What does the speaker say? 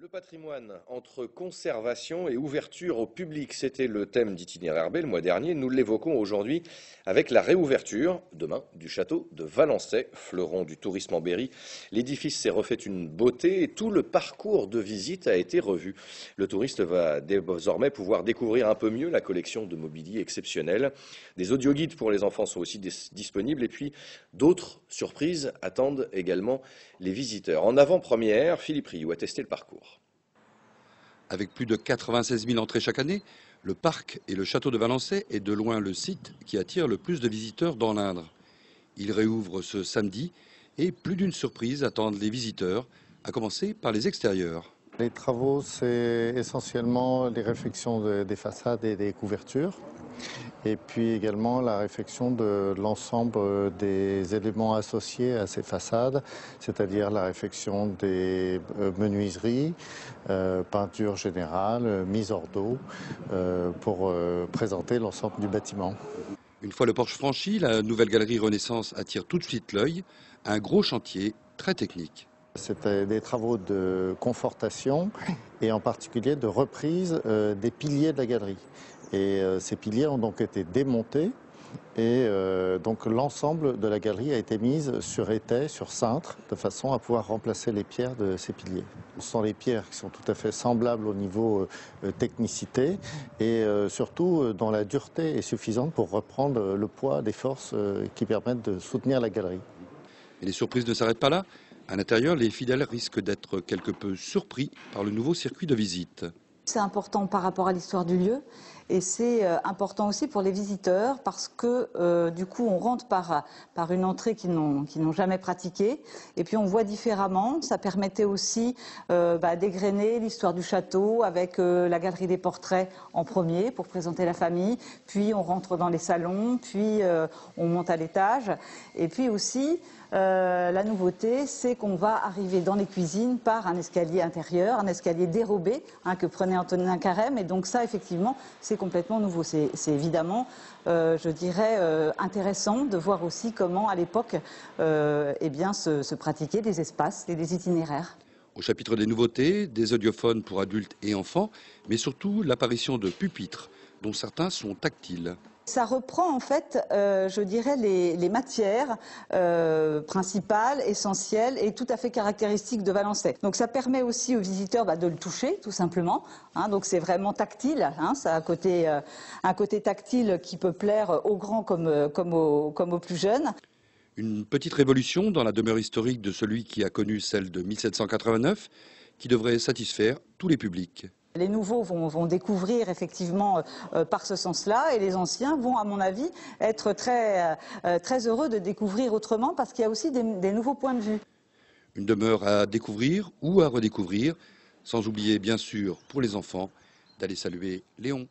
Le patrimoine entre conservation et ouverture au public, c'était le thème d'Itinéraire B le mois dernier. Nous l'évoquons aujourd'hui avec la réouverture, demain, du château de Valençay, fleuron du tourisme en Berry. L'édifice s'est refait une beauté et tout le parcours de visite a été revu. Le touriste va désormais pouvoir découvrir un peu mieux la collection de mobilier exceptionnel. Des audioguides pour les enfants sont aussi disponibles et puis d'autres surprises attendent également les visiteurs. En avant-première, Philippe Rioux a testé le parcours. Avec plus de 96 000 entrées chaque année, le parc et le château de Valençay est de loin le site qui attire le plus de visiteurs dans l'Indre. Il réouvre ce samedi et plus d'une surprise attendent les visiteurs, à commencer par les extérieurs. Les travaux, c'est essentiellement les réfections des façades et des couvertures, et puis également la réfection de l'ensemble des éléments associés à ces façades, c'est-à-dire la réfection des menuiseries, peinture générale, mise hors d'eau, pour présenter l'ensemble du bâtiment. Une fois le porche franchi, la nouvelle galerie Renaissance attire tout de suite l'œil, un gros chantier très technique. C'était des travaux de confortation et en particulier de reprise des piliers de la galerie. Et ces piliers ont donc été démontés et donc l'ensemble de la galerie a été mise sur étai, sur cintre, de façon à pouvoir remplacer les pierres de ces piliers. Ce sont les pierres qui sont tout à fait semblables au niveau technicité et surtout dont la dureté est suffisante pour reprendre le poids des forces qui permettent de soutenir la galerie. Et les surprises ne s'arrêtent pas là. À l'intérieur, les fidèles risquent d'être quelque peu surpris par le nouveau circuit de visite. C'est important par rapport à l'histoire du lieu et c'est important aussi pour les visiteurs parce que du coup on rentre par une entrée qu'ils n'ont jamais pratiquée et puis on voit différemment. Ça permettait aussi d'égrener l'histoire du château avec la galerie des portraits en premier pour présenter la famille, puis on rentre dans les salons, puis on monte à l'étage et puis aussi la nouveauté, c'est qu'on va arriver dans les cuisines par un escalier intérieur, un escalier dérobé que prenait Antonin Carême. Et donc ça, effectivement, c'est complètement nouveau. C'est évidemment, je dirais, intéressant de voir aussi comment, à l'époque, se pratiquaient des espaces et des itinéraires. Au chapitre des nouveautés, des audiophones pour adultes et enfants, mais surtout l'apparition de pupitres, dont certains sont tactiles. Ça reprend en fait, je dirais, les matières principales, essentielles et tout à fait caractéristiques de Valençay. Donc ça permet aussi aux visiteurs de le toucher, tout simplement. Donc c'est vraiment tactile. Ça a un côté tactile qui peut plaire aux grands comme aux plus jeunes. Une petite révolution dans la demeure historique de celui qui a connu celle de 1789, qui devrait satisfaire tous les publics. Les nouveaux vont découvrir effectivement par ce sens-là et les anciens vont, à mon avis, être très heureux de découvrir autrement parce qu'il y a aussi des nouveaux points de vue. Une demeure à découvrir ou à redécouvrir, sans oublier bien sûr pour les enfants d'aller saluer Léon.